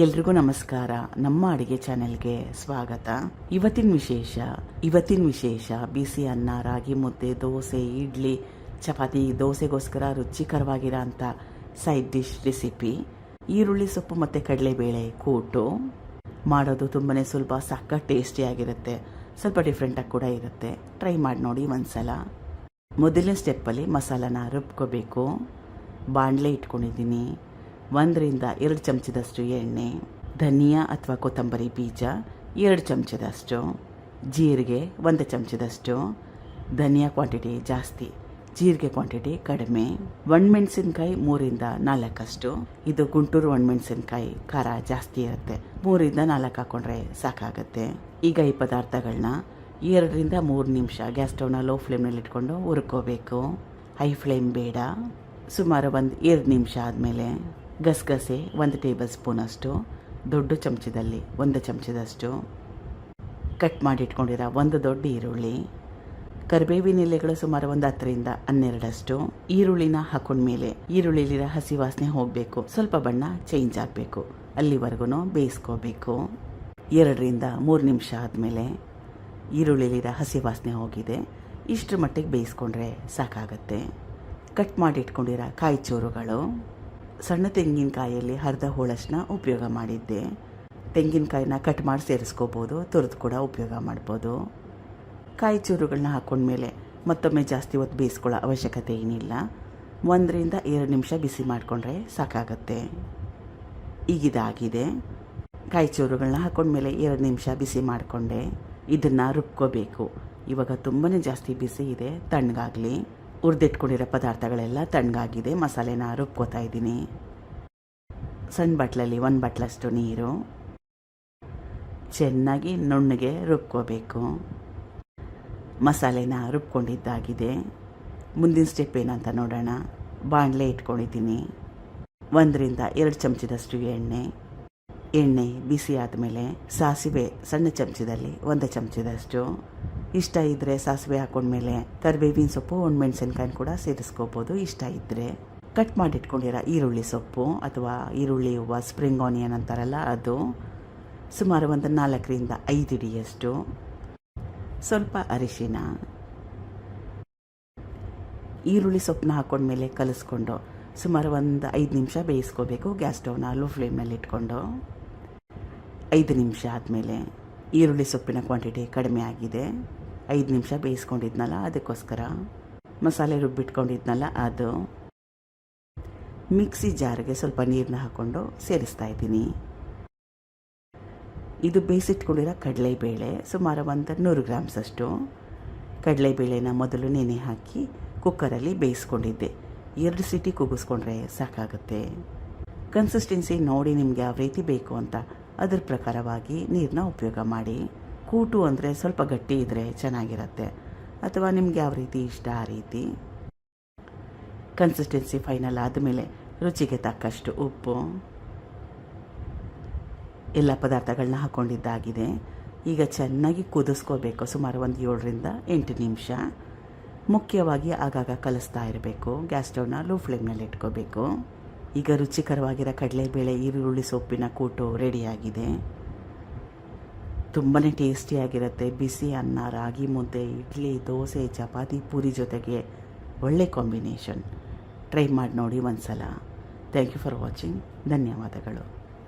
ಎಲ್ರಿಗೂ ನಮಸ್ಕಾರ. ನಮ್ಮ ಅಡುಗೆ ಚಾನೆಲ್ಗೆ ಸ್ವಾಗತ. ಇವತ್ತಿನ ವಿಶೇಷ ಬಿಸಿ ಅನ್ನ, ರಾಗಿ ಮುದ್ದೆ, ದೋಸೆ, ಇಡ್ಲಿ, ಚಪಾತಿ, ದೋಸೆಗೋಸ್ಕರ ರುಚಿಕರವಾಗಿರೋ ಅಂಥ ಸೈಡ್ ಡಿಶ್ ರೆಸಿಪಿ. ಈರುಳ್ಳಿ ಸೊಪ್ಪು ಮತ್ತು ಕಡಲೆಬೇಳೆ ಕೂಟು ಮಾಡೋದು ತುಂಬಾ ಸುಲಭ, ಸಕ್ಕ ಟೇಸ್ಟಿಯಾಗಿರುತ್ತೆ. ಸ್ವಲ್ಪ ಡಿಫ್ರೆಂಟಾಗಿ ಕೂಡ ಇರುತ್ತೆ. ಟ್ರೈ ಮಾಡಿ ನೋಡಿ ಒಂದ್ಸಲ. ಮೊದಲನೇ ಸ್ಟೆಪ್ಪಲ್ಲಿ ಮಸಾಲಾನ ರುಬ್ಕೋಬೇಕು. ಬಾಣಲೆ ಇಟ್ಕೊಂಡಿದ್ದೀನಿ. 1-2 ಚಮಚದಷ್ಟು ಎಣ್ಣೆ, ಧನಿಯಾ ಅಥವಾ ಕೊತ್ತಂಬರಿ ಬೀಜ 2 ಚಮಚದಷ್ಟು, ಜೀರಿಗೆ 1 ಚಮಚದಷ್ಟು. ಧನಿಯಾ ಕ್ವಾಂಟಿಟಿ ಜಾಸ್ತಿ, ಜೀರಿಗೆ ಕ್ವಾಂಟಿಟಿ ಕಡಿಮೆ. ಒಣಮೆಣಸಿನ್ಕಾಯಿ 3-4 ಇದು ಗುಂಟೂರು ಒಣಮೆಣಸಿನ್ಕಾಯಿ, ಖಾರ ಜಾಸ್ತಿ ಇರುತ್ತೆ. 3-4 ಹಾಕ್ಕೊಂಡ್ರೆ ಸಾಕಾಗುತ್ತೆ. ಈಗ ಈ ಪದಾರ್ಥಗಳನ್ನ 2-3 ನಿಮಿಷ ಗ್ಯಾಸ್ ಸ್ಟವ್ನ ಲೋ ಫ್ಲೇಮ್ನಲ್ಲಿ ಇಟ್ಕೊಂಡು ಹುರ್ಕೋಬೇಕು. ಹೈ ಫ್ಲೇಮ್ ಬೇಡ. ಸುಮಾರು 2 ನಿಮಿಷ ಆದಮೇಲೆ ಗಸಗಸೆ 1 ಟೇಬಲ್ ಸ್ಪೂನಷ್ಟು, ದೊಡ್ಡ ಚಮಚದಲ್ಲಿ 1 ಚಮಚದಷ್ಟು, ಕಟ್ ಮಾಡಿ ಇಟ್ಕೊಂಡಿರೋ 1 ದೊಡ್ಡ ಈರುಳ್ಳಿ, ಕರಿಬೇವಿನ ಎಲೆಗಳು ಸುಮಾರು 10-12. ಈರುಳ್ಳಿನ ಹಾಕೊಂಡ್ಮೇಲೆ ಈರುಳ್ಳಿಲಿರೋ ಹಸಿ ವಾಸನೆ ಹೋಗಬೇಕು, ಸ್ವಲ್ಪ ಬಣ್ಣ ಚೇಂಜ್ ಆಗಬೇಕು, ಅಲ್ಲಿವರೆಗೂ ಬೇಯಿಸ್ಕೋಬೇಕು. 2-3 ನಿಮಿಷ ಆದಮೇಲೆ ಈರುಳ್ಳಿಲಿರೋ ಹಸಿ ವಾಸನೆ ಹೋಗಿದೆ. ಇಷ್ಟರ ಮಟ್ಟಿಗೆ ಬೇಯಿಸ್ಕೊಂಡ್ರೆ ಸಾಕಾಗತ್ತೆ. ಕಟ್ ಮಾಡಿ ಇಟ್ಕೊಂಡಿರೋ ಕಾಯಿ ಚೂರುಗಳು, ಸಣ್ಣ ತೆಂಗಿನಕಾಯಿಯಲ್ಲಿ ಅರ್ಧ ಹೋಳಷ್ಟನ್ನ ಉಪಯೋಗ ಮಾಡಿದ್ದೆ. ತೆಂಗಿನಕಾಯಿನ ಕಟ್ ಮಾಡಿ ಸೇರಿಸ್ಕೋಬೋದು, ತುರಿದು ಕೂಡ ಉಪಯೋಗ ಮಾಡ್ಬೋದು. ಕಾಯಿ ಚೂರುಗಳನ್ನ ಹಾಕ್ಕೊಂಡ್ಮೇಲೆ ಮತ್ತೊಮ್ಮೆ ಜಾಸ್ತಿ ಹೊತ್ತು ಬೇಯಿಸ್ಕೊಳ್ಳೋ ಅವಶ್ಯಕತೆ ಏನಿಲ್ಲ. 1-2 ನಿಮಿಷ ಬಿಸಿ ಮಾಡಿಕೊಂಡ್ರೆ ಸಾಕಾಗತ್ತೆ. ಈಗಿದಾಗಿದೆ. ಕಾಯಿ ಚೂರುಗಳನ್ನ ಹಾಕ್ಕೊಂಡ್ಮೇಲೆ 2 ನಿಮಿಷ ಬಿಸಿ ಮಾಡಿಕೊಂಡೆ. ಇದನ್ನು ರುಬ್ಕೋಬೇಕು. ಇವಾಗ ತುಂಬಾ ಜಾಸ್ತಿ ಬಿಸಿ ಇದೆ, ತಣ್ಣಗಾಗಲಿ. ಹುರಿದಿಟ್ಕೊಂಡಿರೋ ಪದಾರ್ಥಗಳೆಲ್ಲ ತಣ್ಣಗಾಗಿದೆ. ಮಸಾಲೆನ ರುಬ್ಕೋತಾ ಇದ್ದೀನಿ. ಸಣ್ಣ ಬಟ್ಲಲ್ಲಿ 1 ಬಟ್ಲಷ್ಟು ನೀರು, ಚೆನ್ನಾಗಿ ನುಣ್ಣಗೆ ರುಬ್ಕೋಬೇಕು. ಮಸಾಲೆನ ರುಬ್ಕೊಂಡಿದ್ದಾಗಿದೆ. ಮುಂದಿನ ಸ್ಟೆಪ್ ಏನಂತ ನೋಡೋಣ. ಬಾಣಲೆ ಇಟ್ಕೊಂಡಿದ್ದೀನಿ. 1-2 ಚಮಚದಷ್ಟು ಎಣ್ಣೆ ಬಿಸಿ ಆದಮೇಲೆ ಸಾಸಿವೆ ಸಣ್ಣ ಚಮಚದಲ್ಲಿ 1 ಚಮಚದಷ್ಟು. ಇಷ್ಟ ಇದ್ದರೆ ಸಾಸಿವೆ ಹಾಕೊಂಡ್ಮೇಲೆ ಕರಿಬೇವಿನ ಸೊಪ್ಪು, ಒಣಮೆಣಸಿನ್ಕಾಯಿ ಕೂಡ ಸೇರಿಸ್ಕೋಬೋದು ಇಷ್ಟ ಇದ್ದರೆ. ಕಟ್ ಮಾಡಿಟ್ಕೊಂಡಿರೋ ಈರುಳ್ಳಿ ಸೊಪ್ಪು ಅಥವಾ ಈರುಳ್ಳಿ ಹೂವು, ಸ್ಪ್ರಿಂಗ್ ಆನಿಯನ್ ಅಂತಾರಲ್ಲ ಅದು, ಸುಮಾರು 4-5 ಹಿಡಿಯಷ್ಟು. ಸ್ವಲ್ಪ ಅರಿಶಿನ. ಈರುಳ್ಳಿ ಸೊಪ್ಪನ್ನ ಹಾಕೊಂಡ್ಮೇಲೆ ಕಲಿಸ್ಕೊಂಡು ಸುಮಾರು 5 ನಿಮಿಷ ಬೇಯಿಸ್ಕೋಬೇಕು. ಗ್ಯಾಸ್ ಸ್ಟವ್ನ ಲೋ ಫ್ಲೇಮ್ನಲ್ಲಿ ಇಟ್ಕೊಂಡು. 5 ನಿಮಿಷ ಆದಮೇಲೆ ಈರುಳ್ಳಿ ಸೊಪ್ಪಿನ ಕ್ವಾಂಟಿಟಿ ಕಡಿಮೆ ಆಗಿದೆ. 5 ನಿಮಿಷ ಬೇಯಿಸ್ಕೊಂಡಿದ್ನಲ್ಲ ಅದಕ್ಕೋಸ್ಕರ. ಮಸಾಲೆ ರುಬ್ಬಿಟ್ಕೊಂಡಿದ್ನಲ್ಲ ಅದು. ಮಿಕ್ಸಿ ಜಾರ್ಗೆ ಸ್ವಲ್ಪ ನೀರನ್ನ ಹಾಕ್ಕೊಂಡು ಸೇರಿಸ್ತಾ ಇದ್ದೀನಿ. ಇದು ಬೇಯಿಸಿಟ್ಕೊಂಡಿರೋ ಕಡಲೆಬೇಳೆ ಸುಮಾರು 100 ಗ್ರಾಮ್ಸಷ್ಟು. ಕಡಲೆಬೇಳೆನ ಮೊದಲು ನೆನೆ ಹಾಕಿ ಕುಕ್ಕರಲ್ಲಿ ಬೇಯಿಸ್ಕೊಂಡಿದ್ದೆ. 2 ಸೀಟಿ ಕೂಗಿಸ್ಕೊಂಡ್ರೆ ಸಾಕಾಗುತ್ತೆ. ಕನ್ಸಿಸ್ಟೆನ್ಸಿ ನೋಡಿ ನಿಮಗೆ ಯಾವ ರೀತಿ ಬೇಕು ಅಂತ ಅದ್ರ ಪ್ರಕಾರವಾಗಿ ನೀರನ್ನ ಉಪಯೋಗ ಮಾಡಿ. ಕೂಟು ಅಂದರೆ ಸ್ವಲ್ಪ ಗಟ್ಟಿ ಇದ್ದರೆ ಚೆನ್ನಾಗಿರುತ್ತೆ, ಅಥವಾ ನಿಮ್ಗೆ ಯಾವ ರೀತಿ ಇಷ್ಟ ಆ ರೀತಿ. ಕನ್ಸಿಸ್ಟೆನ್ಸಿ ಫೈನಲ್ ಆದಮೇಲೆ ರುಚಿಗೆ ತಕ್ಕಷ್ಟು ಉಪ್ಪು, ಎಲ್ಲ ಪದಾರ್ಥಗಳನ್ನ ಹಾಕ್ಕೊಂಡಿದ್ದಾಗಿದೆ. ಈಗ ಚೆನ್ನಾಗಿ ಕುದಿಸ್ಕೋಬೇಕು. ಸುಮಾರು 7-8 ನಿಮಿಷ. ಮುಖ್ಯವಾಗಿ ಆಗಾಗ ಕಲಿಸ್ತಾ ಇರಬೇಕು. ಗ್ಯಾಸ್ ಸ್ಟವ್ನ ಲೋ ಫ್ಲೇಮ್ನಲ್ಲಿ ಇಟ್ಕೋಬೇಕು. ಈಗ ರುಚಿಕರವಾಗಿರೋ ಕಡಲೆಬೇಳೆ ಈರುಳ್ಳಿ ಸೊಪ್ಪಿನ ಕೂಟು ರೆಡಿಯಾಗಿದೆ. ತುಂಬಾ ಟೇಸ್ಟಿಯಾಗಿರುತ್ತೆ. ಬಿಸಿ ಅನ್ನ, ರಾಗಿ ಮುದ್ದೆ, ಇಡ್ಲಿ, ದೋಸೆ, ಚಪಾತಿ, ಪೂರಿ ಜೊತೆಗೆ ಒಳ್ಳೆ ಕಾಂಬಿನೇಷನ್. ಟ್ರೈ ಮಾಡಿ ನೋಡಿ ಒಂದ್ಸಲ. Thank you for watching. ಧನ್ಯವಾದಗಳು.